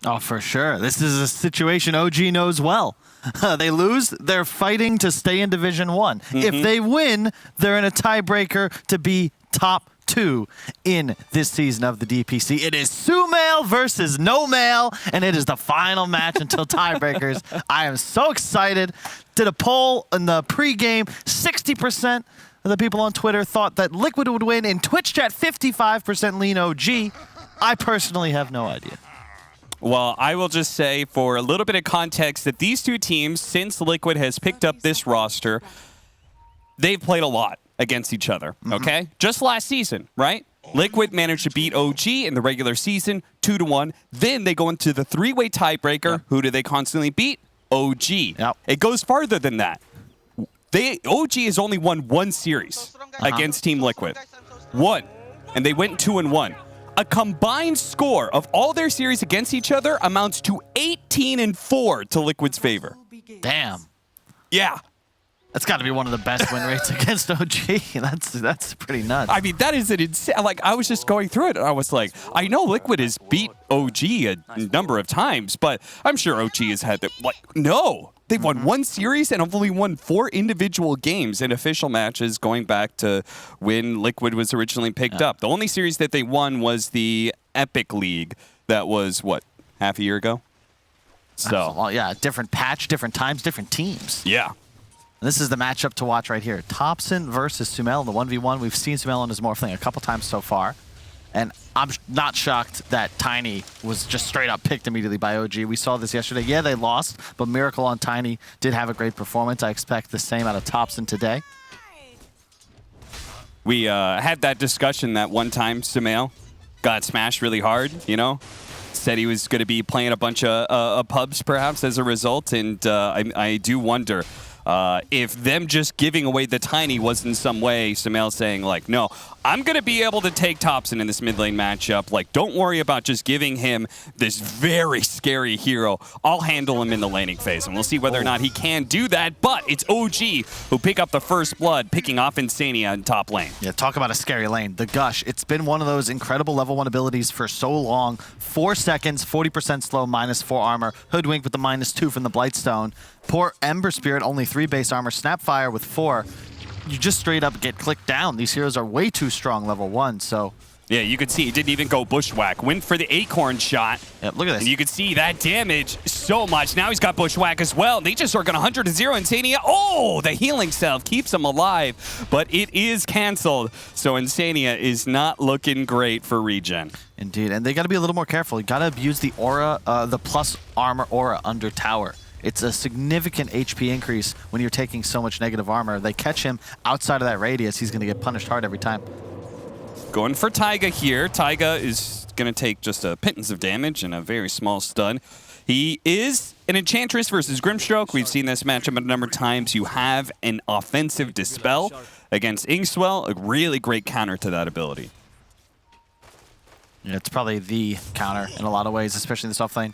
Oh, for sure. This is a situation OG knows well. They lose, they're fighting to stay in Division 1. If they win, they're in a tiebreaker to be top 2 in this season of the DPC. It is Sumail versus No Mail, and it is the final match until tiebreakers. I am so excited. Did a poll in the pregame. 60% of the people on Twitter thought that Liquid would win. In Twitch chat, 55% lean OG. I personally have no idea. Well, I will just say for a little bit of context that these two teams, since Liquid has picked up this roster, they've played a lot against each other, okay? Just last season, right? Liquid managed to beat OG in the regular season 2-1. Then they go into the three-way tiebreaker. Yep. Who do they constantly beat? OG. Yep. It goes farther than that. OG has only won one series against Team Liquid. One. And they went 2-1. A combined score of all their series against each other amounts to 18-4 to Liquid's favor. Damn. Yeah. That's got to be one of the best win rates against OG. That's pretty nuts. I mean, that is an insane. Like, I was just going through it, and I was like, I know Liquid has beat OG a number of times, but I'm sure OG has had that. Like, no. They've won one series and have only won 4 individual games in official matches going back to when Liquid was originally picked up. The only series that they won was the Epic League that was, what, half a year ago? So, well, yeah, different patch, different times, different teams. Yeah. And this is the matchup to watch right here. Topson versus Sumail in the 1v1. We've seen Sumail on his Morphling a couple times so far. And I'm not shocked that Tiny was just straight up picked immediately by OG. We saw this yesterday. Yeah, they lost, but Miracle on Tiny did have a great performance. I expect the same out of Topson today. We had that discussion that one time Sumail got smashed really hard, you know? Said he was going to be playing a bunch of pubs perhaps as a result, and I do wonder if them just giving away the Tiny was in some way Sumail saying, like, no, I'm going to be able to take Topson in this mid lane matchup. Like, don't worry about just giving him this very scary hero. I'll handle him in the laning phase, and we'll see whether or not he can do that. But it's OG who pick up the first blood, picking off Insania in top lane. Yeah, talk about a scary lane. The Gush. It's been one of those incredible level 1 abilities for so long. 4 seconds, 40% slow, -4 armor. Hoodwink with the -2 from the Blightstone. Poor Ember Spirit, only 3 base armor. Snapfire with 4. You just straight up get clicked down. These heroes are way too strong level 1, so... Yeah, you could see he didn't even go bushwhack. Went for the acorn shot. Yep, look at this. And you could see that damage so much. Now he's got bushwhack as well. They just are going 100-0 Insania. Oh, the healing salve keeps him alive, but it is canceled. So Insania is not looking great for regen. Indeed, and they got to be a little more careful. You got to abuse the aura, the plus armor aura under tower. It's a significant HP increase when you're taking so much negative armor. They catch him outside of that radius, he's going to get punished hard every time. Going for Taiga here. Taiga is going to take just a pittance of damage and a very small stun. He is an Enchantress versus Grimstroke. We've seen this matchup a number of times. You have an offensive Dispel against Inkswell. A really great counter to that ability. Yeah, it's probably the counter in a lot of ways, especially in this offlane.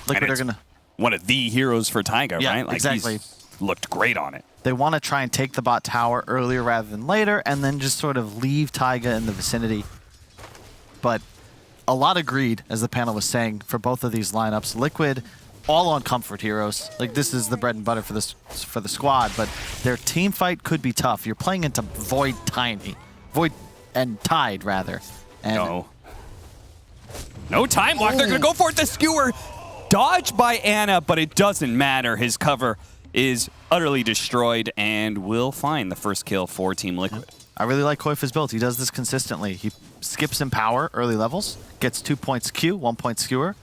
Liquid are going to... one of the heroes for Taiga, yeah, right? Like, exactly. He's looked great on it. They want to try and take the bot tower earlier rather than later, and then just sort of leave Taiga in the vicinity. But a lot of greed, as the panel was saying, for both of these lineups. Liquid, all on comfort heroes. Like, this is the bread and butter for the squad, but their team fight could be tough. You're playing into Void and Tide, rather. And no time lock. They're going to go for it. The skewer. Dodged by Ana, but it doesn't matter. His cover is utterly destroyed, and will find the first kill for Team Liquid. I really like Koifa's build. He does this consistently. He skips Empower early levels, gets 2 points Q, 1 point Skewer.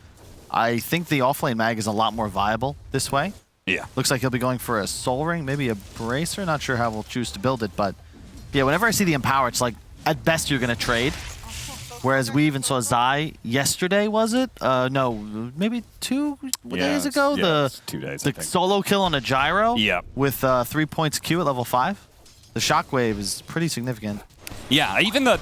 I think the offlane mag is a lot more viable this way. Yeah. Looks like he'll be going for a Soul Ring, maybe a Bracer. Not sure how we'll choose to build it, but yeah, whenever I see the Empower, it's like, at best you're going to trade. Whereas we even saw Zai yesterday, was it? No, maybe 2 days ago. Yeah, 2 days, the solo kill on a gyro with 3 points Q at level 5. The shockwave is pretty significant. Yeah, even the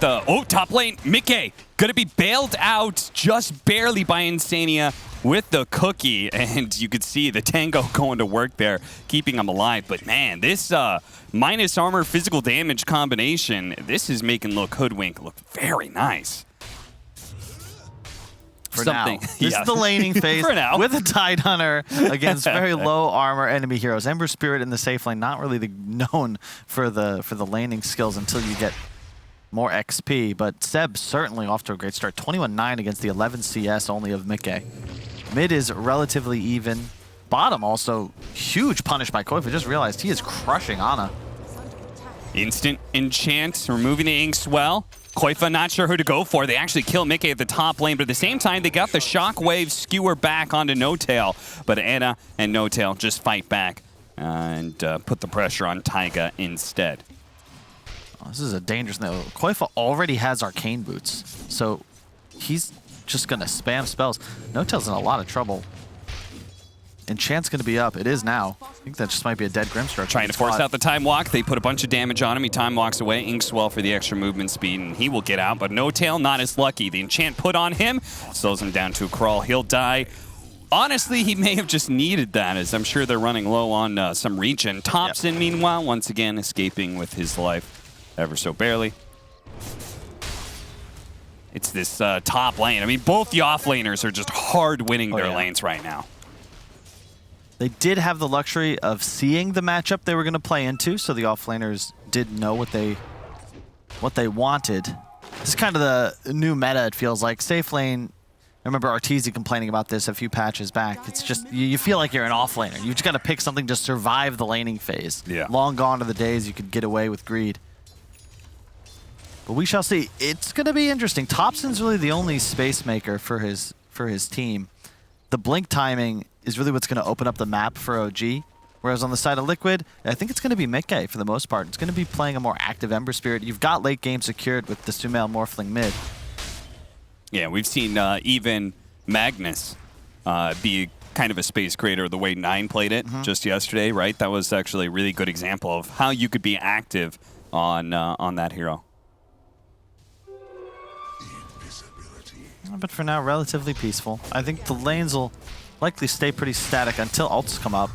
top lane, Mickey, gonna be bailed out just barely by Insania with the cookie, and you could see the tango going to work there, keeping him alive. But man, this minus armor physical damage combination, this is making Hoodwink look very nice. for something. now. This is the laning phase For now. with a Tide Hunter against very low armor enemy heroes. Ember Spirit in the safe lane, not really known for the laning skills until you get more XP, but Seb certainly off to a great start. 21-9 against the 11 CS only of Mickey. Mid is relatively even. Bottom also huge punish by Koifa. Just realized he is crushing Ana. Instant enchant, removing the Inkswell. Koifa not sure who to go for. They actually kill Mickey at the top lane, but at the same time, they got the Shockwave skewer back onto No-Tail. But Ana and No-Tail just fight back and put the pressure on Taiga instead. Oh, this is a dangerous thing. Koifa already has Arcane Boots, so he's just going to spam spells. No-Tail's in a lot of trouble. Enchant's going to be up. It is now. I think that just might be a dead Grimstroke. Trying to force out the Time Walk. They put a bunch of damage on him. He Time Walks away. Inkswell for the extra movement speed, and he will get out. But No-Tail not as lucky. The Enchant put on him slows him down to a crawl. He'll die. Honestly, he may have just needed that, as I'm sure they're running low on some regen. Topson, meanwhile, once again escaping with his life ever so barely. It's this top lane. I mean, both the offlaners are just hard winning their lanes right now. They did have the luxury of seeing the matchup they were going to play into, so the offlaners did know what they wanted. This is kind of the new meta, it feels like. Safe lane, I remember Arteezy complaining about this a few patches back. It's just, you feel like you're an offlaner. You just got to pick something to survive the laning phase. Yeah. Long gone are the days you could get away with greed. But we shall see. It's going to be interesting. Topson's really the only space maker for his team. The blink timing is really what's going to open up the map for OG. Whereas on the side of Liquid, I think it's going to be Mickey for the most part. It's going to be playing a more active Ember Spirit. You've got late game secured with the Sumail Morphling mid. Yeah, we've seen even Magnus be kind of a space creator the way Nine played it just yesterday, right? That was actually a really good example of how you could be active on that hero. But for now, relatively peaceful. I think the lanes will likely stay pretty static until ults come up.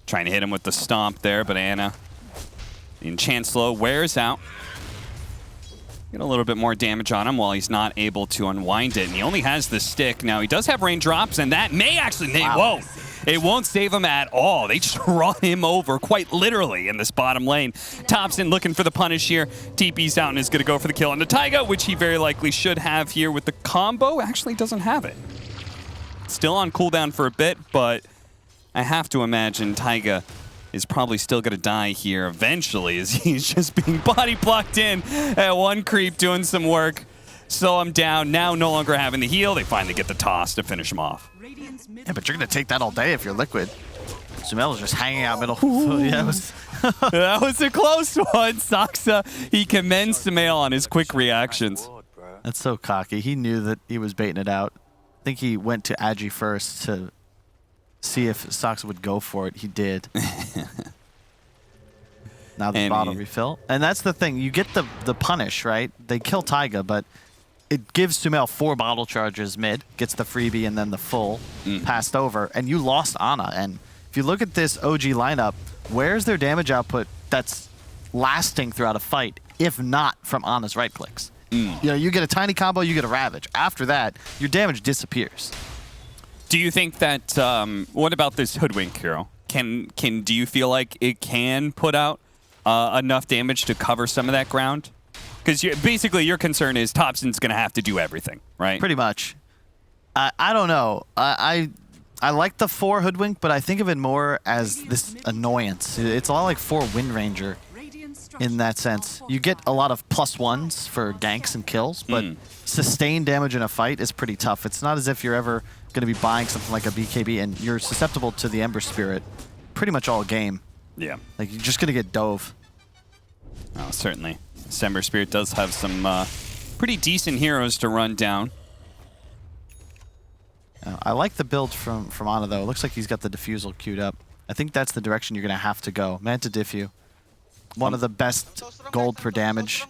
Trying to hit him with the stomp there, but Ana, the enchant slow, wears out. Get a little bit more damage on him while he's not able to unwind it. And he only has the stick. Now, he does have raindrops, and that may actually... Whoa! It won't save him at all. They just run him over, quite literally, in this bottom lane. Topson looking for the punish here. TP's out and is going to go for the kill on the Taiga, which he very likely should have here with the combo. Actually doesn't have it. Still on cooldown for a bit, but I have to imagine Taiga is probably still going to die here eventually, as he's just being body blocked in at one creep doing some work. Slow him down. Now no longer having the heal. They finally get the toss to finish him off. Yeah, but you're going to take that all day if you're Liquid. Sumail is just hanging out middle. Yeah, that was a close one. Saksa, he commends Sumail on his quick reactions. That's so cocky. He knew that he was baiting it out. I think he went to Agi first to see if Saksa would go for it. He did. Now the bottle refill. And that's the thing. You get the punish, right? They kill Taiga, but it gives Sumail 4 bottle charges mid, gets the freebie and then the full passed over, and you lost Ana. And if you look at this OG lineup, where's their damage output that's lasting throughout a fight, if not from Ana's right clicks? You know, you get a tiny combo, you get a Ravage. After that, your damage disappears. Do you think that, what about this Hoodwink hero? Do you feel like it can put out enough damage to cover some of that ground? Because basically your concern is Topson's going to have to do everything, right? Pretty much. I don't know. I like the 4 Hoodwink, but I think of it more as this annoyance. It's a lot like 4 Wind Ranger in that sense. You get a lot of +1s for ganks and kills, but sustained damage in a fight is pretty tough. It's not as if you're ever going to be buying something like a BKB and you're susceptible to the Ember Spirit pretty much all game. Yeah. Like, you're just going to get dove. Oh, certainly. Ember Spirit does have some pretty decent heroes to run down. I like the build from Ana, though. It looks like he's got the Diffusal queued up. I think that's the direction you're going to have to go. Manta Diffu. One of the best gold per damage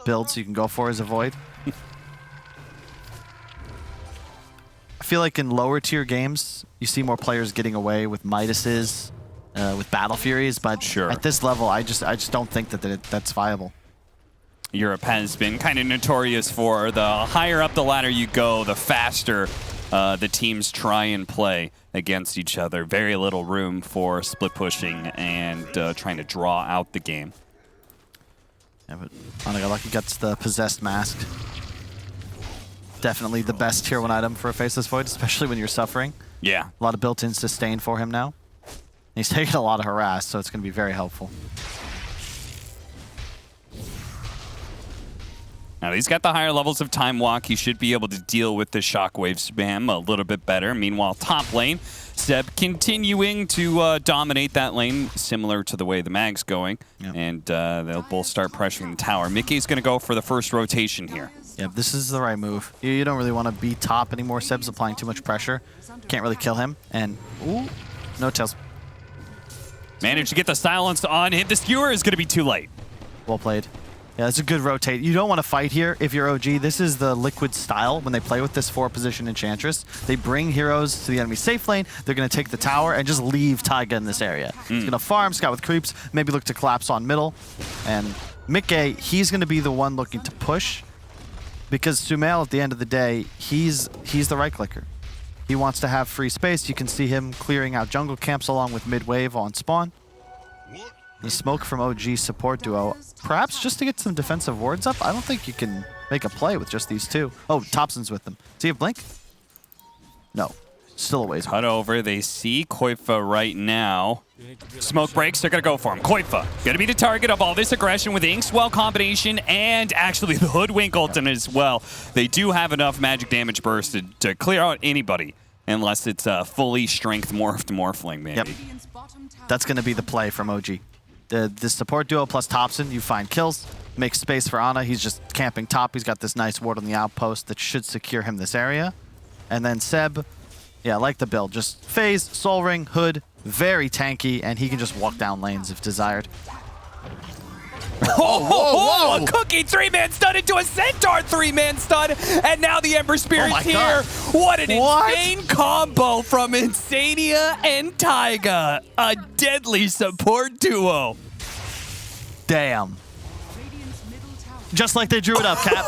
builds you can go for is a Void. I feel like in lower tier games, you see more players getting away with Midases, with Battle Furies, but at this level, I just don't think that that's viable. Europe has been kind of notorious for. The higher up the ladder you go, the faster the teams try and play against each other. Very little room for split pushing and trying to draw out the game. Yeah, but Anaga Lucky gets the Possessed Mask. Definitely the best tier 1 item for a Faceless Void, especially when you're suffering. Yeah. A lot of built-in sustain for him now. He's taking a lot of harass, so it's going to be very helpful. Now he's got the higher levels of Time Walk. He should be able to deal with the Shockwave spam a little bit better. Meanwhile, top lane, Seb continuing to dominate that lane, similar to the way the Mag's going. Yep. And they'll both start pressuring the tower. Mickey's going to go for the first rotation here. Yep, this is the right move. You don't really want to be top anymore. Seb's applying too much pressure. Can't really kill him. And, ooh, no tails. Managed to get the silence on him. The skewer is going to be too late. Well played. Yeah, it's a good rotate. You don't want to fight here if you're OG. This is the Liquid style when they play with this 4-position Enchantress. They bring heroes to the enemy safe lane. They're going to take the tower and just leave Taiga in this area. He's going to farm, scout with creeps, maybe look to collapse on middle. And Mickey, he's going to be the one looking to push because Sumail, at the end of the day, he's the right clicker. He wants to have free space. You can see him clearing out jungle camps along with mid-wave on spawn. The smoke from OG support duo, perhaps just to get some defensive wards up. I don't think you can make a play with just these two. Oh, Topson's with them. Does he have blink? No. Still a ways. Cut over. They see Koifa right now. Smoke breaks. They're going to go for him. Koifa going to be the target of all this aggression with the Inkswell combination and actually the Hoodwink ultimate as well. They do have enough magic damage burst to clear out anybody unless it's a fully strength morphed Morphling, maybe. Yep. That's going to be the play from OG. The support duo plus Topson, you find kills, make space for Ana. He's just camping top. He's got this nice ward on the outpost that should secure him this area. And then Seb, yeah, I like the build. Just phase, Soul Ring, Hood, very tanky, and he can just walk down lanes if desired. Whoa! A Cookie 3-man stun into a Centaur 3-man stun, and now the Ember Spirit's here. God. What an insane combo from Insania and Taiga. A deadly support duo. Damn. Just like they drew it up, Cap.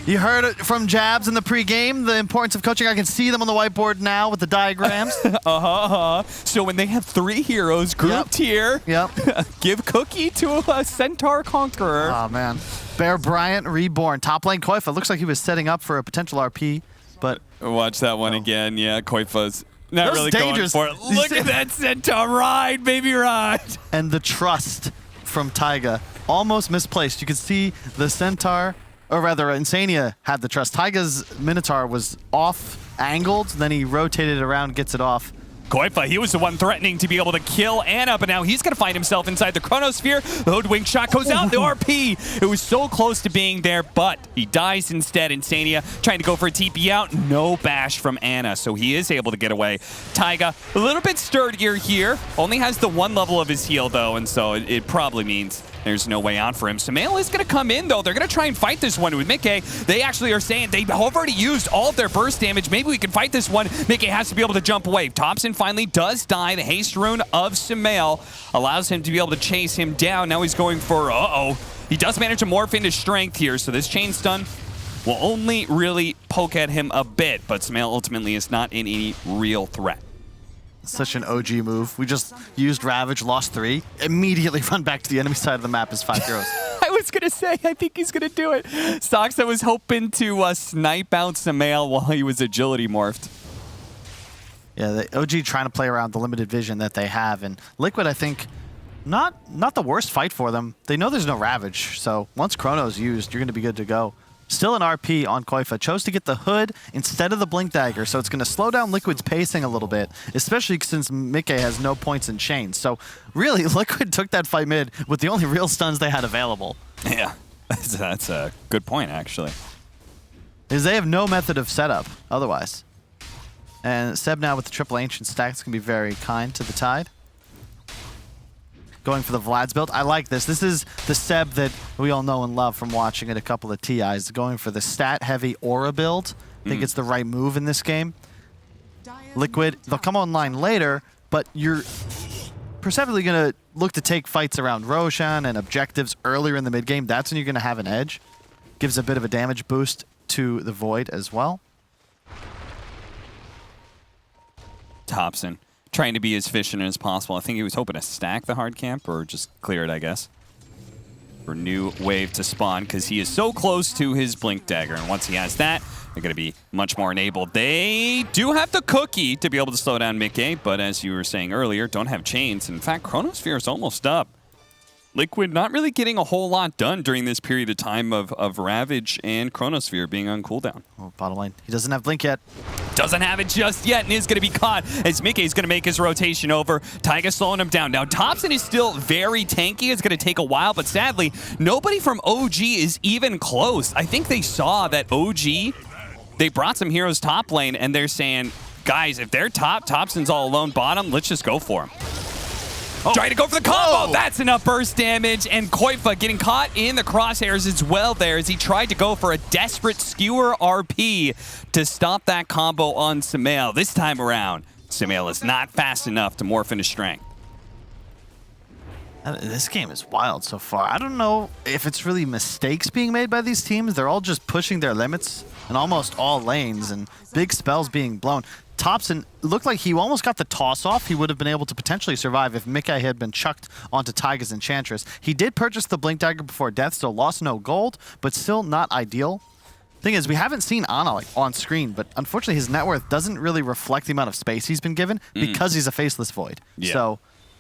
You heard it from Jabs in the pregame, the importance of coaching. I can see them on the whiteboard now with the diagrams. So when they have 3 heroes grouped here, give Cookie to a Centaur Conqueror. Oh, man. Bear Bryant reborn. Top lane Koifa. Looks like he was setting up for a potential RP, but... Watch that one again. Yeah, Koifa's not really dangerous. Going for it. Look at that Centaur. Ride, baby, ride. And the trust from Taiga. Almost misplaced. You can see the Centaur... Or rather, Insania had the trust. Taiga's Minotaur was off-angled, then he rotated around, gets it off. Koifa, he was the one threatening to be able to kill Ana, but now he's going to find himself inside the Chronosphere. The Hoodwink shot goes out, the RP. It was so close to being there, but he dies instead. Insania trying to go for a TP out. No bash from Ana, so he is able to get away. Taiga, a little bit sturdier here. Only has the 1 level of his heal, though, and so it probably means there's no way out for him. Sumail is going to come in, though. They're going to try and fight this one with Mickey. They actually are saying they've already used all of their burst damage. Maybe we can fight this one. Mickey has to be able to jump away. Topson finally does die. The haste rune of Sumail allows him to be able to chase him down. Now he's going for, he does manage to morph into strength here, so this chain stun will only really poke at him a bit, but Sumail ultimately is not in any real threat. Such an OG move. We just used Ravage, lost 3, immediately run back to the enemy side of the map as 5 heroes. I was going to say, I think he's going to do it. Soxa was hoping to snipe out Sumail while he was agility morphed. Yeah, the OG trying to play around the limited vision that they have. And Liquid, I think, not the worst fight for them. They know there's no Ravage, so once Chrono's used, you're going to be good to go. Still an RP on Koifa. Chose to get the Hood instead of the Blink Dagger, so it's going to slow down Liquid's pacing a little bit, especially since Mickey has no points in chains. So really, Liquid took that fight mid with the only real stuns they had available. Yeah, that's a good point, actually. Because they have no method of setup otherwise. And Seb now with the triple ancient stacks can be very kind to the Tide. Going for the Vlad's build. I like this. This is the Seb that we all know and love from watching it a couple of TIs. Going for the stat-heavy Aura build. I think it's the right move in this game. Liquid, they'll come online later, but you're perceptively going to look to take fights around Roshan and objectives earlier in the mid game, that's when you're going to have an edge. Gives a bit of a damage boost to the Void as well. Topson trying to be as efficient as possible. I think he was hoping to stack the hard camp or just clear it, I guess. For new wave to spawn, because he is so close to his Blink Dagger. And once he has that, they're going to be much more enabled. They do have the cookie to be able to slow down mid-game, but as you were saying earlier, don't have chains. In fact, Chronosphere is almost up. Liquid not really getting a whole lot done during this period of time of Ravage and Chronosphere being on cooldown. Oh, bottom lane. He doesn't have Blink yet. Doesn't have it just yet and is going to be caught as Mickey is going to make his rotation over. Taiga slowing him down. Now, Topson is still very tanky. It's going to take a while, but sadly, nobody from OG is even close. I think they saw that OG, they brought some heroes top lane, and they're saying, guys, if they're top, Topson's all alone bottom, let's just go for him. Oh. Trying to go for the combo. Whoa. That's enough burst damage. And Koifa getting caught in the crosshairs as well there as he tried to go for a desperate skewer RP to stop that combo on Sumail. This time around, Sumail is not fast enough to morph into strength. This game is wild so far. I don't know if it's really mistakes being made by these teams. They're all just pushing their limits in almost all lanes and big spells being blown. Topson looked like he almost got the toss off. He would have been able to potentially survive if Mickey had been chucked onto Taiga's Enchantress. He did purchase the Blink Dagger before death, so lost no gold, but still not ideal. Thing is, we haven't seen Ana on screen, but unfortunately his net worth doesn't really reflect the amount of space he's been given because he's a faceless Void. Yeah. So,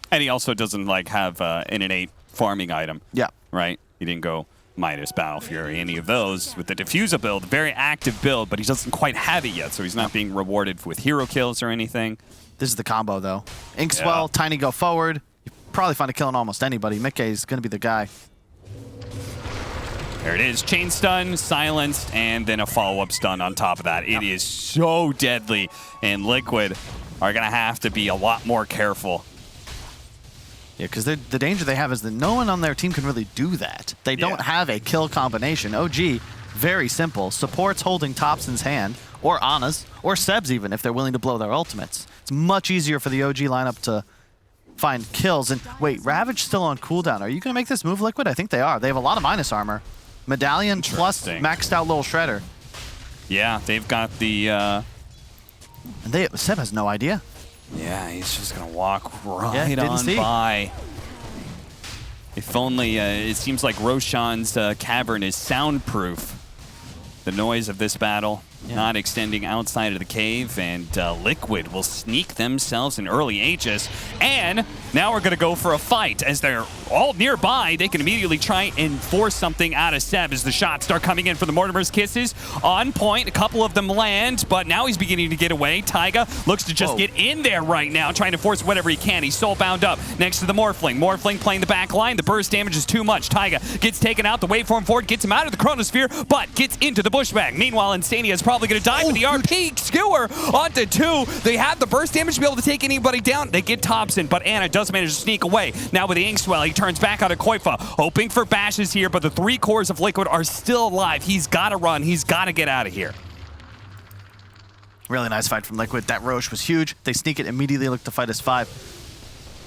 and he also doesn't have an innate farming item. Yeah. Right? He didn't go Midas, Battle Fury, any of those with the Diffuser build, very active build, but he doesn't quite have it yet, so he's not being rewarded with hero kills or anything. This is the combo, though. Inkswell, Tiny go forward. You probably find a kill on almost anybody. Mickey is going to be the guy. There it is. Chain stun, silenced, and then a follow-up stun on top of that. It is so deadly, and Liquid are going to have to be a lot more careful. Yeah, because the danger they have is that no one on their team can really do that. They don't have a kill combination. OG, very simple. Supports holding Topson's hand, or Ana's, or Seb's even, if they're willing to blow their ultimates. It's much easier for the OG lineup to find kills. And wait, Ravage still on cooldown. Are you going to make this move, Liquid? I think they are. They have a lot of minus armor. Medallion plus maxed out little Shredder. Yeah, they've got the... And Seb has no idea. Yeah, he's just going to walk right on see. by. If only, it seems like Roshan's cavern is soundproof. The noise of this battle not extending outside of the cave, and Liquid will sneak themselves in early Aegis. And now we're going to go for a fight. As they're all nearby, they can immediately try and force something out of Seb as the shots start coming in for the Mortimer's Kisses. On point, a couple of them land, but now he's beginning to get away. Taiga looks to just get in there right now, trying to force whatever he can. He's soul bound up next to the Morphling. Morphling playing the back line. The burst damage is too much. Taiga gets taken out. The waveform forward gets him out of the Chronosphere, but gets into the bushbag. Meanwhile, Insania is probably going to die with the RP skewer onto 2. They have the burst damage to be able to take anybody down. They get Topson, but Ana does manage to sneak away. Now with the Inkswell, he turns back out of Koifa, hoping for bashes here, but the 3 cores of Liquid are still alive. He's got to run. He's got to get out of here. Really nice fight from Liquid. That Roche was huge. They sneak it, immediately look to fight as 5.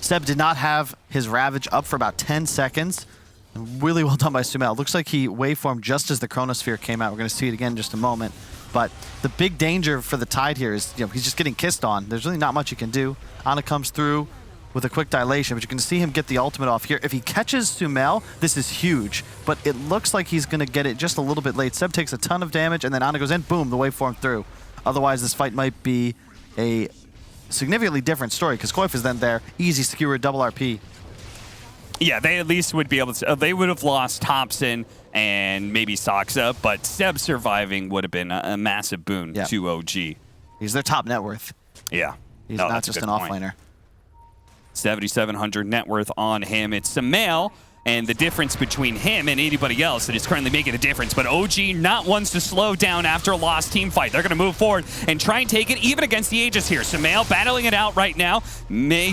Seb did not have his Ravage up for about 10 seconds. Really well done by Sumail. Looks like he waveformed just as the Chronosphere came out. We're going to see it again in just a moment. But the big danger for the Tide here is, he's just getting kissed on. There's really not much he can do. Ana comes through with a quick dilation, but you can see him get the ultimate off here. If he catches Sumail, this is huge. But it looks like he's going to get it just a little bit late. Seb takes a ton of damage, and then Ana goes in, boom, the waveform through. Otherwise, this fight might be a significantly different story, because Koif is then there. Easy skewer, double RP. Yeah, they at least would be able to... they would have lost Topson and maybe Soxa, but Seb surviving would have been a massive boon to OG. He's their top net worth. Yeah. He's not just an offlaner. 7,700 net worth on him. It's Sumail and the difference between him and anybody else that is currently making the difference. But OG not ones to slow down after a lost team fight. They're going to move forward and try and take it even against the Aegis here. Sumail battling it out right now.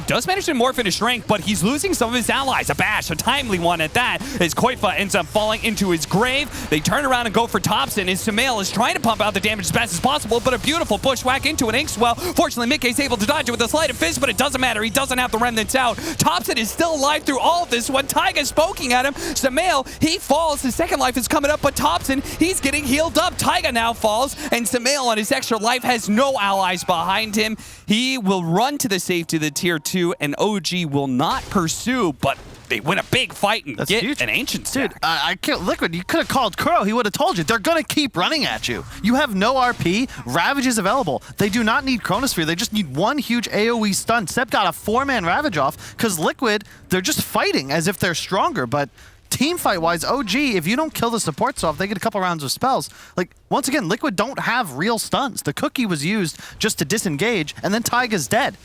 Does manage to morph into Strength, but he's losing some of his allies. A bash, a timely one at that, as Koifa ends up falling into his grave. They turn around and go for Topson, and Sumail is trying to pump out the damage as fast as possible, but a beautiful bushwhack into an Inkswell. Fortunately, Mickey's able to dodge it with a sleight of fist, but it doesn't matter. He doesn't have the remnants out. Topson is still alive through all of this when Taiga's poking at him. Sumail, he falls. His second life is coming up, but Topson, he's getting healed up. Taiga now falls, and Sumail on his extra life has no allies behind him. He will run to the safety of the tier 2, and OG will not pursue, but they win a big fight and get an ancient stack. Dude, I can't. Liquid, you could have called Crow. He would have told you. They're going to keep running at you. You have no RP. Ravage is available. They do not need Chronosphere. They just need one huge AoE stun. Seb got a 4-man Ravage off because Liquid, they're just fighting as if they're stronger. But team fight-wise, OG, if you don't kill the supports off, they get a couple rounds of spells. Like, once again, Liquid don't have real stuns. The cookie was used just to disengage, and then Taiga's dead.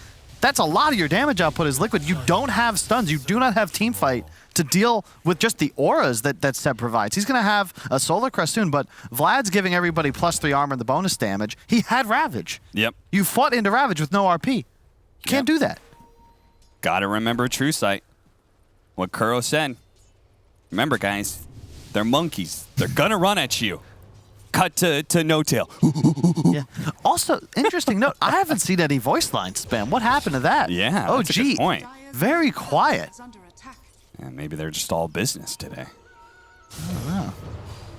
That's a lot of your damage output is Liquid. You don't have stuns. You do not have team fight to deal with just the auras that Seb provides. He's going to have a Solar Crest soon, but Vlad's giving everybody +3 armor and the bonus damage. He had Ravage. Yep. You fought into Ravage with no RP. You can't do that. Gotta remember True Sight. What Kuro said. Remember, guys, they're monkeys. They're gonna run at you. Cut to No Tail. Yeah. Also, interesting note, I haven't seen any voice line spam. What happened to that? Yeah, oh, that's a gee, good point. very quiet. Yeah, maybe they're just all business today. I don't know.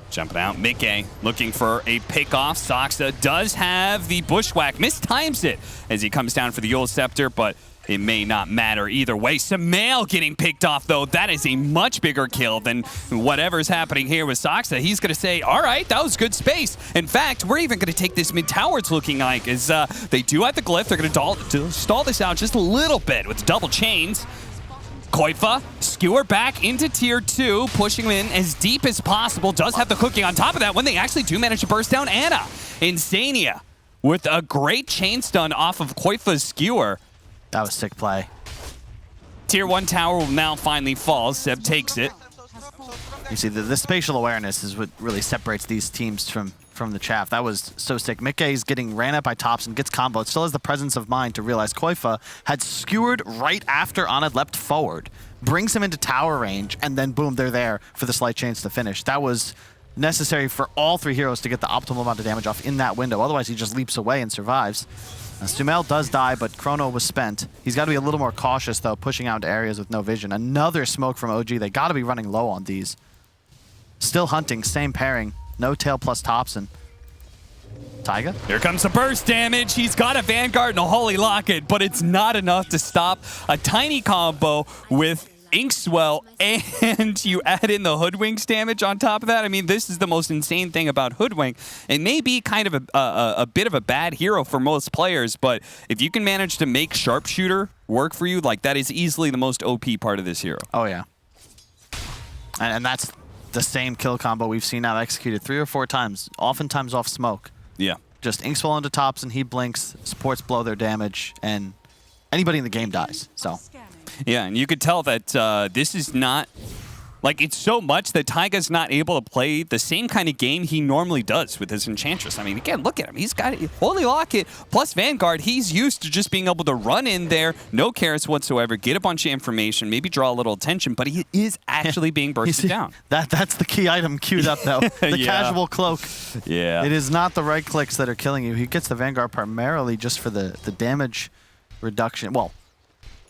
Jumping out, Mickey looking for a pick-off. Soxa does have the bushwhack, mistimes it as he comes down for the Yule Scepter, but it may not matter either way. Sumail getting picked off, though. That is a much bigger kill than whatever's happening here with Soxa. He's going to say, all right, that was good space. In fact, we're even going to take this mid-tower, it's looking like, as they do have the glyph. They're going to stall this out just a little bit with double chains. Koifa, skewer back into tier 2, pushing him in as deep as possible. Does have the cooking on top of that when they actually do manage to burst down Ana. Insania with a great chain stun off of Koifa's skewer. That was sick play. Tier 1 tower will now finally fall. Seb takes it. You see, the spatial awareness is what really separates these teams from the chaff. That was so sick. Mickey's getting ran at by Topson, gets comboed, still has the presence of mind to realize Koifa had skewered right after Anna leapt forward, brings him into tower range, and then boom, they're there for the slight chance to finish. That was necessary for all 3 heroes to get the optimal amount of damage off in that window. Otherwise, he just leaps away and survives. Sumail does die, but Chrono was spent. He's got to be a little more cautious, though, pushing out into areas with no vision. Another smoke from OG. They got to be running low on these. Still hunting, same pairing. No Tail plus Topson. Taiga? Here comes the burst damage. He's got a Vanguard and a Holy Locket, but it's not enough to stop a tiny combo with Inkswell, and you add in the Hoodwink's damage on top of that. I mean, this is the most insane thing about Hoodwink. It may be kind of a bit of a bad hero for most players, but if you can manage to make Sharpshooter work for you, like, that is easily the most OP part of this hero. Oh, yeah. And that's the same kill combo we've seen now executed 3 or 4 times, oftentimes off smoke. Yeah. Just Inkswell into Topson, he blinks, supports blow their damage, and anybody in the game dies, so. Yeah, and you could tell that this is not, like, it's so much that Taiga's not able to play the same kind of game he normally does with his Enchantress. I mean, again, look at him. He's got Holy Locket plus Vanguard. He's used to just being able to run in there, no cares whatsoever, get a bunch of information, maybe draw a little attention, but he is actually being bursted down. That's the key item queued up, though. The casual cloak. Yeah. It is not the right clicks that are killing you. He gets the Vanguard primarily just for the damage reduction. Well,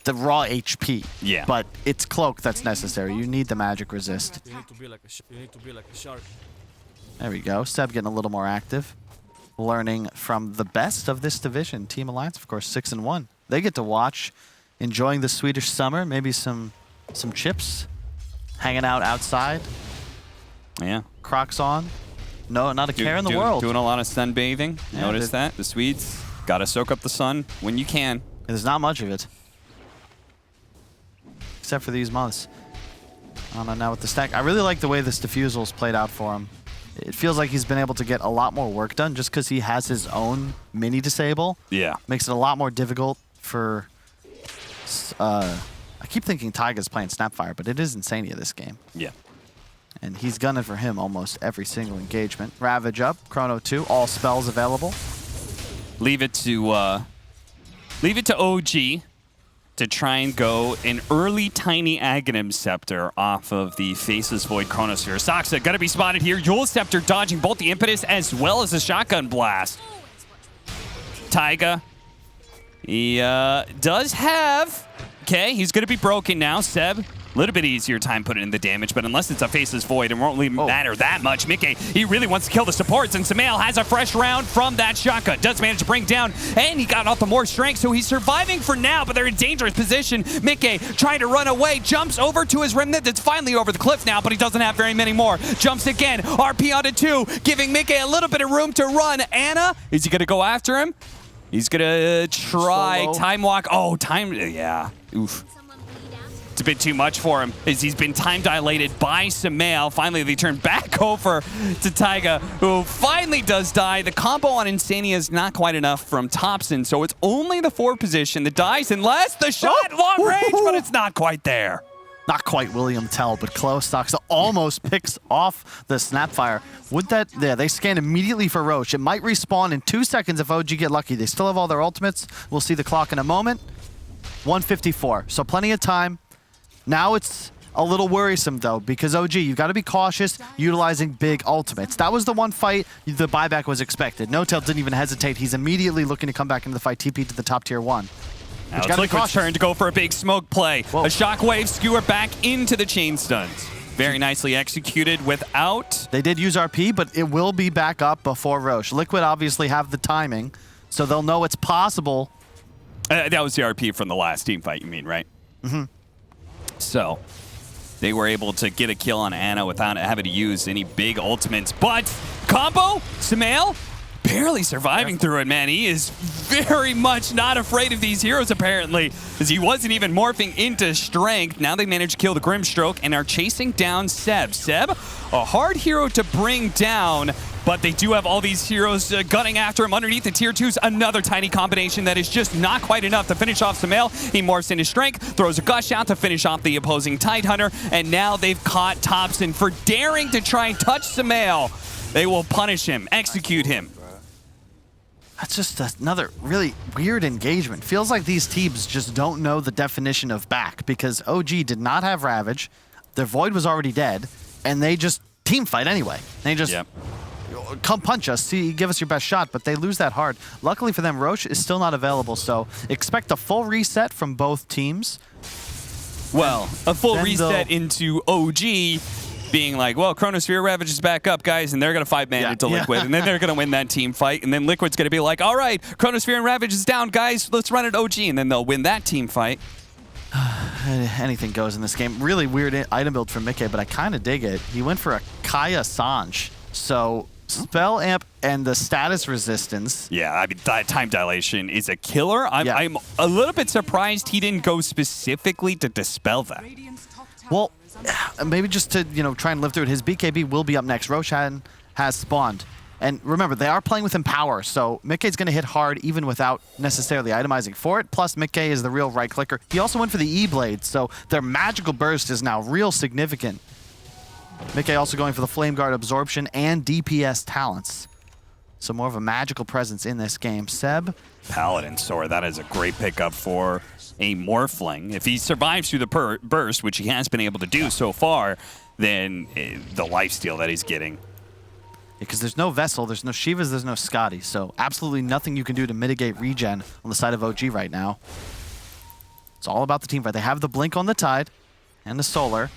the raw HP. Yeah. But it's cloak that's necessary. You need the magic resist. You need to be like a shark. There we go. Seb getting a little more active. Learning from the best of this division. Team Alliance, of course, 6-1. They get to watch, enjoying the Swedish summer, maybe some chips, hanging out outside. Yeah. Crocs on. No, not a care in the world. Doing a lot of sunbathing. Yeah, Notice that. The Swedes got to soak up the sun when you can. There's not much of it. Except for these months. I don't know now with the stack. I really like the way this diffusal's played out for him. It feels like he's been able to get a lot more work done just because he has his own mini disable. Yeah. Makes it a lot more difficult for... I keep thinking Taiga's playing Snapfire, but it is Insania this game. Yeah. And he's gunning for him almost every single engagement. Ravage up, Chrono 2, all spells available. Leave it to OG to try and go an early tiny Aghanim Scepter off of the Faceless Void Chronosphere. Saksa gonna be spotted here. Yule Scepter dodging both the Impetus as well as the Shotgun Blast. Taiga, he does have, okay, he's gonna be broken now. Seb, a little bit easier time putting in the damage, but unless it's a Faceless Void, it won't really matter that much. Mickey, he really wants to kill the supports, and Sumail has a fresh round from that shotgun. Does manage to bring down, and he got off the more strength, so he's surviving for now, but they're in dangerous position. Mickey trying to run away, jumps over to his remnant that's finally over the cliff now, but he doesn't have very many more. Jumps again, RP onto 2, giving Mickey a little bit of room to run. Anna, is he gonna go after him? He's gonna try Solo. time walk. Oh, time, yeah, oof. It's a bit too much for him as he's been time dilated by Sumail. Finally, they turn back over to Taiga, who finally does die. The combo on Insania is not quite enough from Topson, so it's only the 4 position that dies unless the shot long range, but it's not quite there. Not quite William Tell, but close. Doxa almost picks off the Snapfire. Would that, yeah, they scan immediately for Roche. It might respawn in 2 seconds if OG get lucky. They still have all their ultimates. We'll see the clock in a moment. 154, so plenty of time. Now it's a little worrisome, though, because OG, you've got to be cautious utilizing big ultimates. That was the one fight the buyback was expected. No-Tail didn't even hesitate. He's immediately looking to come back into the fight, TP to the top tier 1. Now it's Liquid's turn to go for a big smoke play. Whoa. A shockwave skewer back into the chain stuns. Very nicely executed without... They did use RP, but it will be back up before Roche. Liquid obviously have the timing, so they'll know it's possible. That was the RP from the last team fight, you mean, right? Mm-hmm. So they were able to get a kill on Anna without having to use any big ultimates. But combo, Sumail, barely surviving through it, man. He is very much not afraid of these heroes, apparently, as he wasn't even morphing into strength. Now they managed to kill the Grimstroke and are chasing down Seb. Seb, a hard hero to bring down, but they do have all these heroes gunning after him underneath the tier 2s. Another tiny combination that is just not quite enough to finish off Sumail. He morphs into strength, throws a gush out to finish off the opposing Tidehunter, and now they've caught Topson for daring to try and touch Sumail. They will punish him, execute him. That's just another really weird engagement. Feels like these teams just don't know the definition of back, because OG did not have Ravage, their Void was already dead, and they just team fight anyway. They just... Yep. Come punch us, see, give us your best shot, but they lose that hard. Luckily for them, Roche is still not available, so expect a full reset from both teams. Well, a full Then reset into OG being like, well, Chronosphere Ravage is back up, guys, and they're going to 5-man into Liquid, and then they're going to win that team fight, and then Liquid's going to be like, all right, Chronosphere and Ravage is down, guys, let's run it OG, and then they'll win that team fight. Anything goes in this game. Really weird item build from Mickey, but I kind of dig it. He went for a Kaya Sanj, so... Spell amp and the status resistance. Yeah, I mean, that time dilation is a killer. I'm a little bit surprised he didn't go specifically to dispel that. Well, maybe just to, try and live through it. His BKB will be up next. Roshan has spawned. And remember, they are playing with Empower, so Mickey's going to hit hard even without necessarily itemizing for it. Plus, Mickey is the real right clicker. He also went for the E-Blade, so their magical burst is now real significant. Mickey also going for the Flame Guard Absorption and DPS talents. So more of a magical presence in this game. Seb? Paladin Sword, that is a great pickup for a Morphling. If he survives through the burst, which he has been able to do so far, then the lifesteal that he's getting. Because there's no Vessel, there's no Shivas, there's no Scotty. So absolutely nothing you can do to mitigate regen on the side of OG right now. It's all about the team fight. They have the Blink on the Tide and the Solar.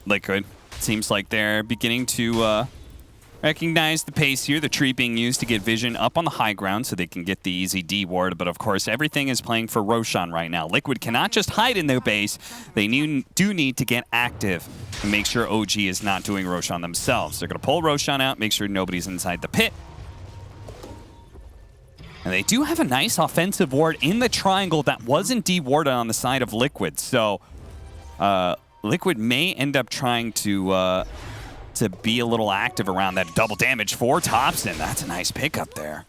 Liquid. Seems like they're beginning to recognize the pace here. The tree being used to get vision up on the high ground so they can get the easy D ward. But of course, everything is playing for Roshan right now. Liquid cannot just hide in their base. They do need to get active and make sure OG is not doing Roshan themselves. They're going to pull Roshan out, make sure nobody's inside the pit. And they do have a nice offensive ward in the triangle that wasn't de-warded on the side of Liquid. So, Liquid may end up trying to be a little active around that double damage for Topson. That's a nice pickup there.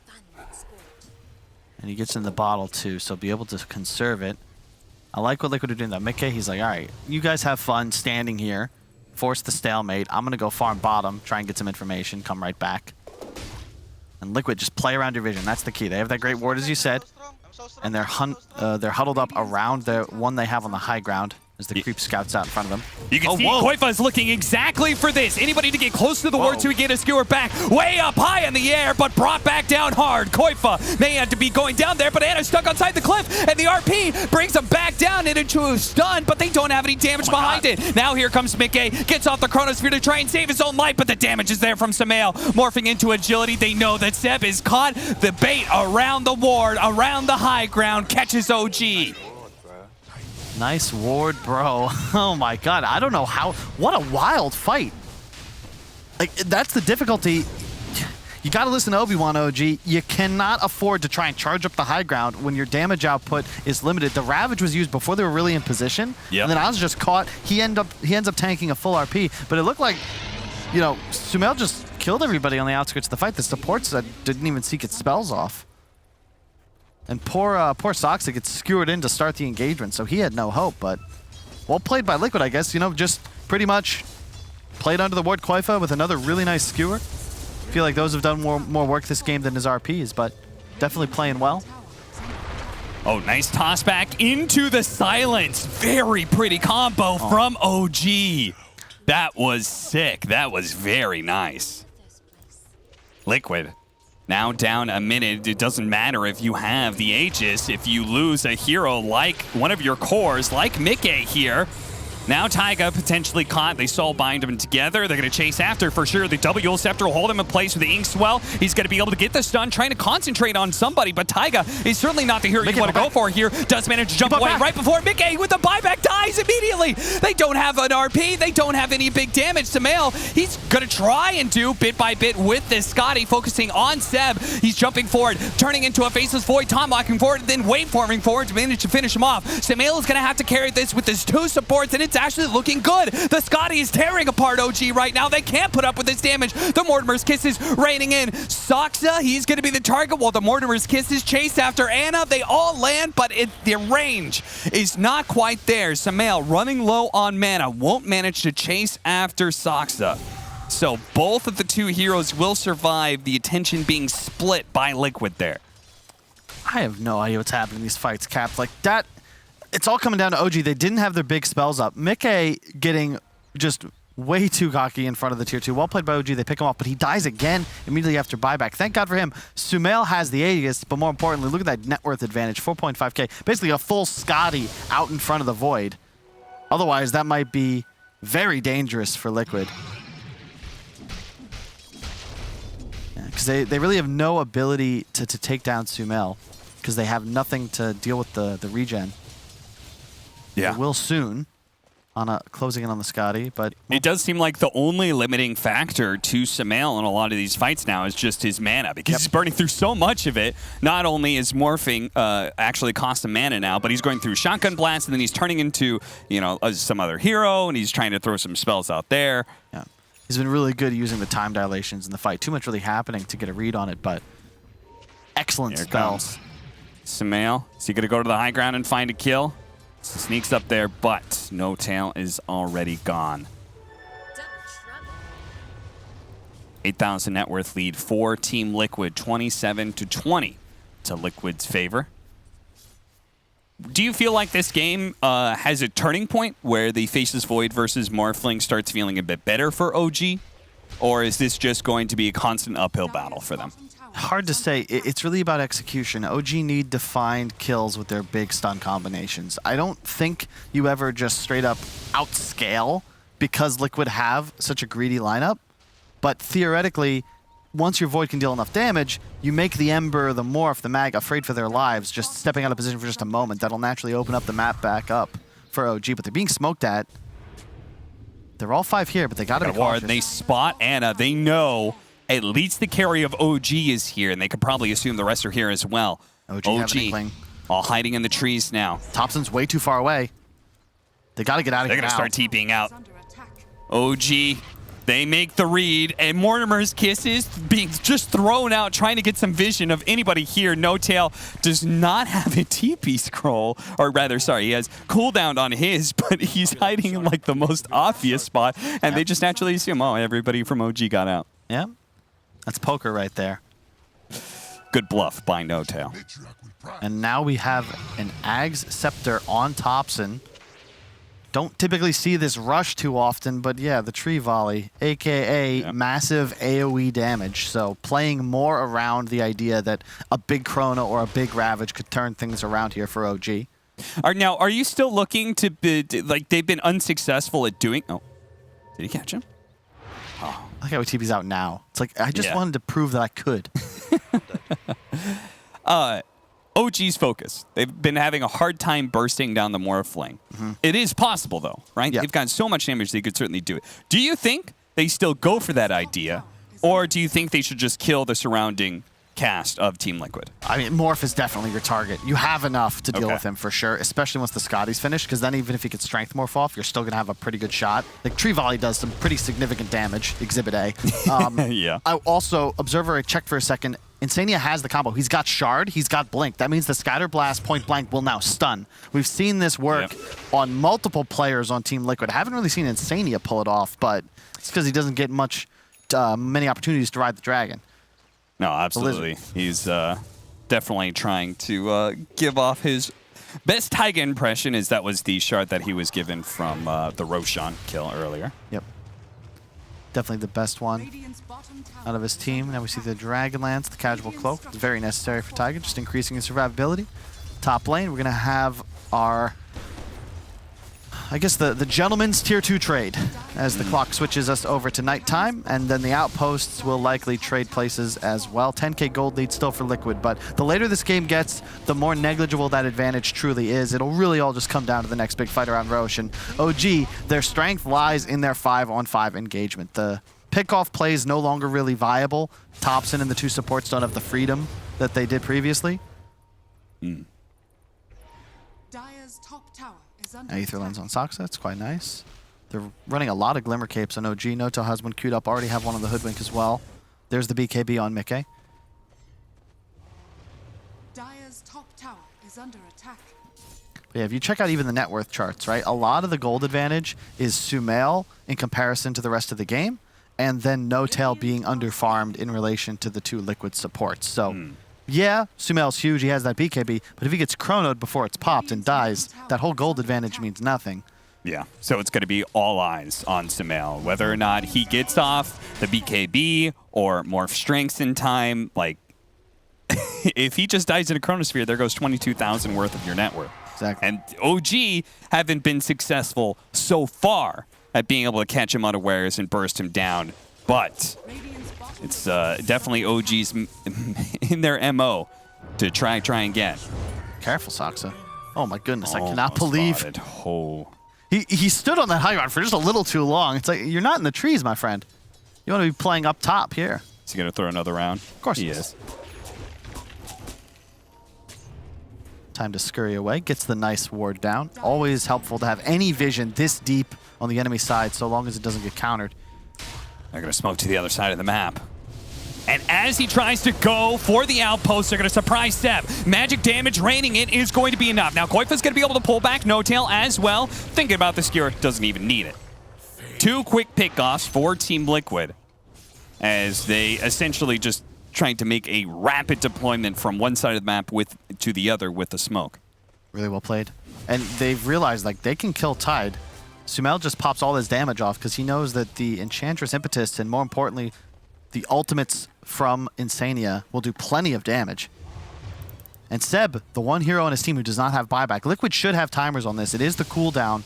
And he gets in the bottle too, so be able to conserve it. I like what Liquid are doing though. Mickey, he's like, all right, you guys have fun standing here, force the stalemate. I'm gonna go farm bottom, try and get some information, come right back. And Liquid, just play around your vision. That's the key. They have that great ward, as you said, and they're huddled up around the one they have on the high ground as the creep scouts out in front of them. You can see Koifa is looking exactly for this. Anybody to get close to the ward so we get a skewer back. Way up high in the air, but brought back down hard. Koifa may have to be going down there, but Anna's stuck outside the cliff, and the RP brings him back down into a stun, but they don't have any damage behind it. Now here comes Mickey, gets off the Chronosphere to try and save his own life, but the damage is there from Sumail. Morphing into agility, they know that Seb is caught. The bait around the ward, around the high ground, catches OG. Nice ward, bro. Oh my god, I don't know how. What a wild fight. Like, that's the difficulty. You gotta listen to Obi-Wan, OG. You cannot afford to try and charge up the high ground when your damage output is limited. The Ravage was used before they were really in position. Yep. And then I was just caught. He ends up tanking a full RP, but it looked like, you know, Sumail just killed everybody on the outskirts of the fight. The supports that didn't even seek its spells off. And poor Soxa gets skewered in to start the engagement, so he had no hope, but well played by Liquid, I guess. You know, just pretty much played under the ward Koifa with another really nice skewer. Feel like those have done more work this game than his RPs, but definitely playing well. Oh, nice toss back into the silence. Very pretty combo from OG. That was sick. That was very nice. Liquid. Now down a minute. It doesn't matter if you have the Aegis. If you lose a hero like one of your cores, like Mickey here, now Taiga potentially caught. They soul bind them together. They're going to chase after for sure. The W Scepter will hold him in place with the Ink Swell. He's going to be able to get the stun, trying to concentrate on somebody, but Taiga is certainly not the hero you want to go for here. Does manage to jump away right before Mickey with the buyback dies immediately. They don't have an RP. They don't have any big damage. Sumail, he's going to try and do bit by bit with this Scotty, focusing on Seb. He's jumping forward, turning into a Faceless Void, Tom locking forward, then waveforming forward to manage to finish him off. Sumail is going to have to carry this with his two supports, and it's actually looking good. The Scotty is tearing apart OG right now. They can't put up with this damage. The Mortimer's Kisses raining in. Soxa, he's going to be the target while the Mortimer's Kisses chase after Anna. They all land, but the range is not quite there. Sumail running low on mana, won't manage to chase after Soxa. So both of the two heroes will survive, the attention being split by Liquid there. I have no idea what's happening in these fights, Cap. Like that, it's all coming down to OG. They didn't have their big spells up. Mickey getting just way too cocky in front of the tier 2. Well played by OG. They pick him off, but he dies again immediately after buyback. Thank God for him. Sumail has the Aegis, but more importantly, look at that net worth advantage, 4.5k. Basically a full Scotty out in front of the Void. Otherwise, that might be very dangerous for Liquid. Because they really have no ability to take down Sumail, because they have nothing to deal with the regen. Yeah. They will soon on closing in on the Scotty, but it does seem like the only limiting factor to Sumail in a lot of these fights now is just his mana, because he's burning through so much of it. Not only is morphing actually cost him mana now, but he's going through shotgun blast, and then he's turning into, you know, some other hero, and he's trying to throw some spells out there. Yeah. He's been really good using the time dilations in the fight. Too much really happening to get a read on it, but excellent spells. Sumail, is he going to go to the high ground and find a kill? Sneaks up there, but No Tail is already gone. 8,000 net worth lead for Team Liquid, 27-20 to Liquid's favor. Do you feel like this game has a turning point where the Faceless Void versus Morphling starts feeling a bit better for OG? Or is this just going to be a constant uphill battle for them? Hard to say. It's really about execution. OG need to find kills with their big stun combinations. I don't think you ever just straight up outscale because Liquid have such a greedy lineup. But theoretically, once your Void can deal enough damage, you make the Ember, the Morph, the Mag afraid for their lives, just stepping out of position for just a moment. That'll naturally open up the map back up for OG. But they're being smoked at. They're all 5 here, but they got to be cautious. They spot Anna. They know at least the carry of OG is here, and they could probably assume the rest are here as well. OG all hiding in the trees now. Topson's way too far away. They got to get out of here now. They're going to start TPing out. OG They make the read, and Mortimer's kisses being just thrown out, trying to get some vision of anybody here. No Tail does not have a TP scroll, or rather, sorry, he has cooldown on his, but he's hiding in like the most obvious spot, and they just naturally assume, oh, everybody from OG got out. Yeah, that's poker right there. Good bluff by No Tail. And now we have an Ag's Scepter on Topson. Don't typically see this rush too often, but yeah, the tree volley, aka massive AoE damage. So playing more around the idea that a big Chrono or a big Ravage could turn things around here for OG. Now, are you still looking to be, like, they've been unsuccessful at doing... Oh, did he catch him? I like how he TP's out now. It's like, I just wanted to prove that I could. OG's focus. They've been having a hard time bursting down the Morphling. It is possible, though, right? Yeah. They've gotten so much damage they could certainly do it. Do you think they still go for that idea, or do you think they should just kill the surrounding cast of Team Liquid? I mean, Morph is definitely your target. You have enough to deal with him for sure, especially once the Scotty's finished, because then even if he could Strength Morph off, you're still going to have a pretty good shot. Like, Tree Volley does some pretty significant damage, Exhibit A. Yeah. I also, Observer, I checked for a second. Insania has the combo. He's got Shard, he's got Blink. That means the Scatter Blast point blank will now stun. We've seen this work on multiple players on Team Liquid. I haven't really seen Insania pull it off, but it's because he doesn't get many opportunities to ride the dragon. No, absolutely. He's definitely trying to give off his best Taiga impression, as that was the shard that he was given from the Roshan kill earlier. Yep. Definitely the best one out of his team. Now we see the Dragon Lance, the Casual Cloak. It's very necessary for Taiga, just increasing his survivability. Top lane, we're going to have our, I guess, the Gentleman's Tier 2 trade as the clock switches us over to nighttime, and then the Outposts will likely trade places as well. 10k gold lead still for Liquid, but the later this game gets, the more negligible that advantage truly is. It'll really all just come down to the next big fight around Roche. And OG, their strength lies in their 5-on-5 engagement. The pickoff play is no longer really viable. Topson and the two supports don't have the freedom that they did previously. Dire's top tower is under Aether Lens on Soxa, that's quite nice. They're running a lot of Glimmer Capes on OG. Noto has one queued up, already have one on the Hoodwink as well. There's the BKB on Mickey. Dire's top tower is under attack. But yeah, if you check out even the net worth charts, right, a lot of the gold advantage is Sumail in comparison to the rest of the game, and then No Tail being underfarmed in relation to the two Liquid supports. So, yeah, Sumail's huge, he has that BKB, but if he gets chronoed before it's popped and dies, that whole gold advantage means nothing. Yeah, so it's going to be all eyes on Sumail. Whether or not he gets off the BKB or Morph Strengths in time, like, if he just dies in a Chronosphere, there goes 22,000 worth of your net worth. Exactly. And OG haven't been successful so far at being able to catch him unawares and burst him down, but it's definitely OG's in their MO to try and get. Careful, Soxa. Oh my goodness, I cannot believe. Spotted. Oh. He stood on that high ground for just a little too long. It's like, you're not in the trees, my friend. You want to be playing up top here. Is he going to throw another round? Of course he is. Time to scurry away. Gets the nice ward down. Always helpful to have any vision this deep on the enemy side, so long as it doesn't get countered. They're going to smoke to the other side of the map. And as he tries to go for the outpost, they're going to surprise step. Magic damage raining in is going to be enough. Now, Koifa's going to be able to pull back No Tail as well. Thinking about the skewer, doesn't even need it. 2 quick pickoffs for Team Liquid as they essentially just trying to make a rapid deployment from one side of the map to the other with the smoke. Really well played. And they've realized, like, they can kill Tide. Sumail just pops all his damage off because he knows that the Enchantress Impetus and, more importantly, the ultimates from Insania will do plenty of damage. And Seb, the one hero on his team who does not have buyback. Liquid should have timers on this. It is the cooldown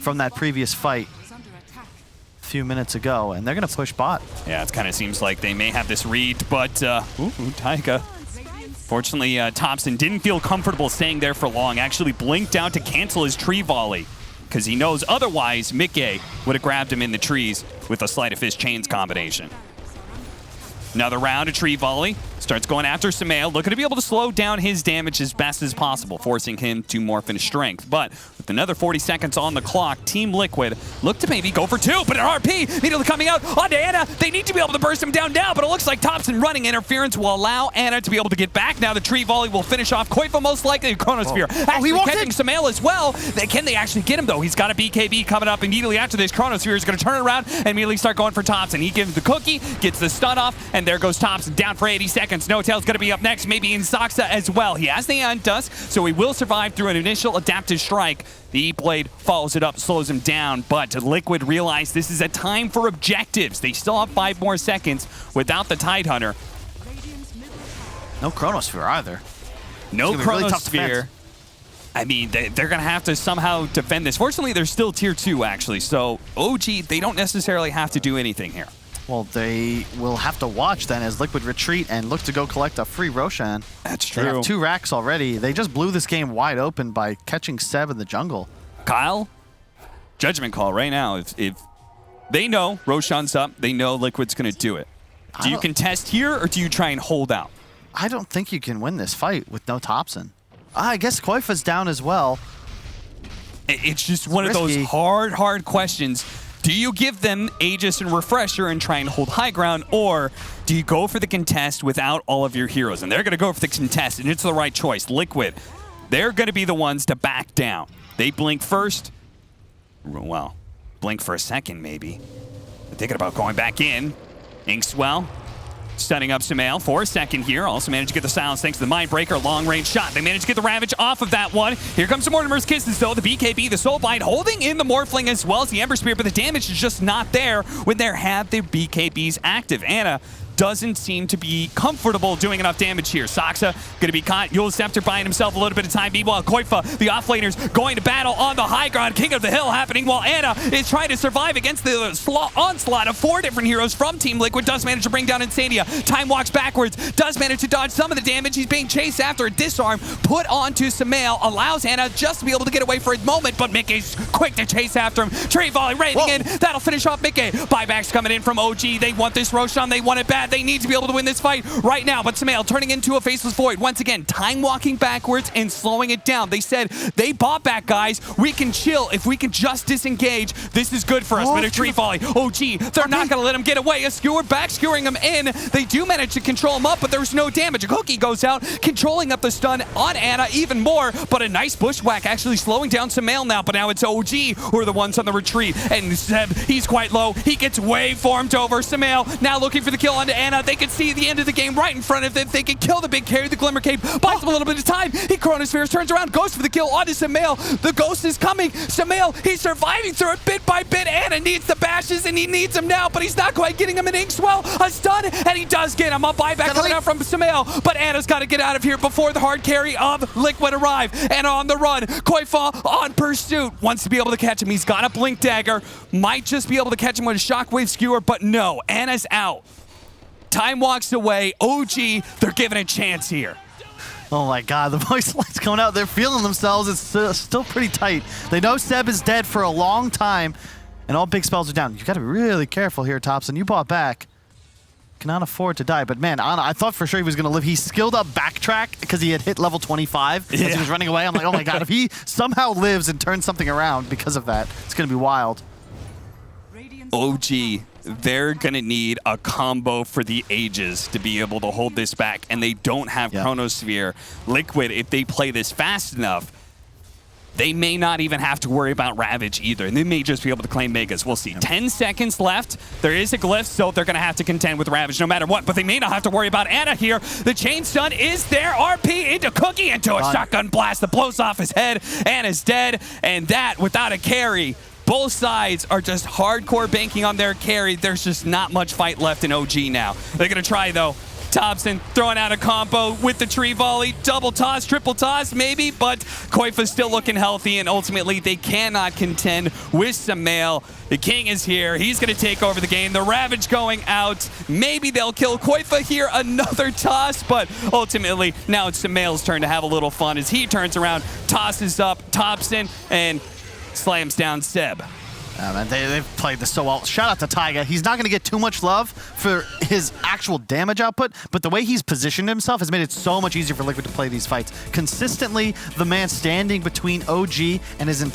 from that previous fight a few minutes ago, and they're going to push bot. Yeah, it kind of seems like they may have this read, but Taiga. Fortunately, Topson didn't feel comfortable staying there for long. Actually blinked out to cancel his tree volley because he knows otherwise Mickey would have grabbed him in the trees with a Sleight of Fist Chains combination. Another round of tree volley. Starts going after Sumail, looking to be able to slow down his damage as best as possible, forcing him to morph into strength. But with another 40 seconds on the clock, Team Liquid look to maybe go for 2, but an RP immediately coming out onto Ana. They need to be able to burst him down now, but it looks like Topson running interference will allow Ana to be able to get back. Now the tree volley will finish off Koifa most likely. Chronosphere actually catching Sumail as well. Can they actually get him though? He's got a BKB coming up immediately after this. Chronosphere is going to turn it around and immediately start going for Topson. He gives the cookie, gets the stun off, and there goes Topson down for 80 seconds. No Tail's going to be up next, maybe in Saxa as well. He has the Undusk, so he will survive through an initial adaptive strike. The E-Blade follows it up, slows him down, but Liquid realize this is a time for objectives. They still have 5 more seconds without the Tidehunter. No Chronosphere either. No Really tough Chronosphere. defense. I mean, they're going to have to somehow defend this. Fortunately, they're still tier 2, actually, so OG, they don't necessarily have to do anything here. Well, they will have to watch then as Liquid retreat and look to go collect a free Roshan. That's They true. have 2 racks already. They just blew this game wide open by catching Seb in the jungle. Kyle, judgment call right now. If they know Roshan's up, they know Liquid's going to do it. Do you contest here, or do you try and hold out? I don't think you can win this fight with no Topson. I guess Koifa's down as well. It's just one of risky. those hard questions. Do you give them Aegis and Refresher and try and hold high ground, or do you go for the contest without all of your heroes? And they're going to go for the contest, and it's the right choice. Liquid, they're going to be the ones to back down. They blink first. Well, blink for a second, maybe. They're thinking about going back in. Inkswell stunning up Sumail for a second here. Also managed to get the silence thanks to the Mindbreaker. Long-range shot. They managed to get the Ravage off of that one. Here comes some Mortimer's Kisses, though. The BKB, the Soulblind, holding in the Morphling as well as the Ember Spear, but the damage is just not there when they have the BKBs active. Ana doesn't seem to be comfortable doing enough damage here. Saxa going to be caught. Eul's Scepter buying himself a little bit of time. Meanwhile, Koifa, the offlaners, going to battle on the high ground. King of the Hill happening while Ana is trying to survive against the onslaught of 4 different heroes from Team Liquid. Does manage to bring down Insania. Time walks backwards. Does manage to dodge some of the damage. He's being chased after a disarm put onto Sumail. Allows Ana just to be able to get away for a moment, but Mickey's quick to chase after him. Tree volley raining in. That'll finish off Mickey. Buybacks coming in from OG. They want this Roshan. They want it bad. They need to be able to win this fight right now, but Sumail turning into a Faceless Void. Once again, time walking backwards and slowing it down. They said, they bought back, guys. We can chill. If we can just disengage, this is good for us. But a Tree Volley. OG, they're not going to let him get away. A Skewer back, skewering him in. They do manage to control him up, but there's no damage. A Cookie goes out, controlling up the stun on Ana even more, but a nice bushwhack actually slowing down Sumail now, but now it's OG who are the ones on the retreat. And Seb, he's quite low. He gets waveformed over. Sumail now looking for the kill onto Ana. They can see the end of the game right in front of them. They can kill the big carry. The Glimmer Cape buys them a little bit of time. He Chronospheres, turns around, goes for the kill onto Sumail. The Ghost is coming. Sumail, he's surviving through it bit by bit. Ana needs the bashes, and he needs them now, but he's not quite getting him an Inkswell. A stun, and he does get him. A buyback coming out from Sumail, but Ana's got to get out of here before the hard carry of Liquid arrive. Ana on the run. Koifa on pursuit. Wants to be able to catch him. He's got a Blink Dagger. Might just be able to catch him with a Shockwave Skewer, but no. Ana's out. Time walks away. OG, they're giving a chance here. Oh my god, the voice lights coming out. They're feeling themselves. It's still pretty tight. They know Seb is dead for a long time, and all big spells are down. You got to be really careful here, Topson. You bought back. Cannot afford to die. But man, Ana, I thought for sure he was going to live. He skilled up backtrack because he had hit level 25 as he was running away. I'm like, oh my god, if he somehow lives and turns something around because of that, it's going to be wild. OG, they're going to need a combo for the Aegis to be able to hold this back, and they don't have Chronosphere. Liquid, if they play this fast enough, they may not even have to worry about Ravage either, and they may just be able to claim Megas. We'll see. 10 seconds left. There is a glyph, so they're going to have to contend with Ravage no matter what, but they may not have to worry about Ana here. The chain stun is there. RP into Cookie, into a shotgun blast that blows off his head. Ana's dead, and that without a carry. Both sides are just hardcore banking on their carry. There's just not much fight left in OG now. They're going to try, though. Topson throwing out a combo with the Tree Volley. Double toss, triple toss, maybe, but Koifa's still looking healthy, and ultimately they cannot contend with Sumail. The King is here. He's going to take over the game. The Ravage going out. Maybe they'll kill Koifa here. Another toss, but ultimately now it's Sumail's turn to have a little fun as he turns around, tosses up Topson, and slams down Seb. Man, they've played this so well. Shout out to Taiga. He's not going to get too much love for his actual damage output, but the way he's positioned himself has made it so much easier for Liquid to play these fights. Consistently, the man standing between OG and his entire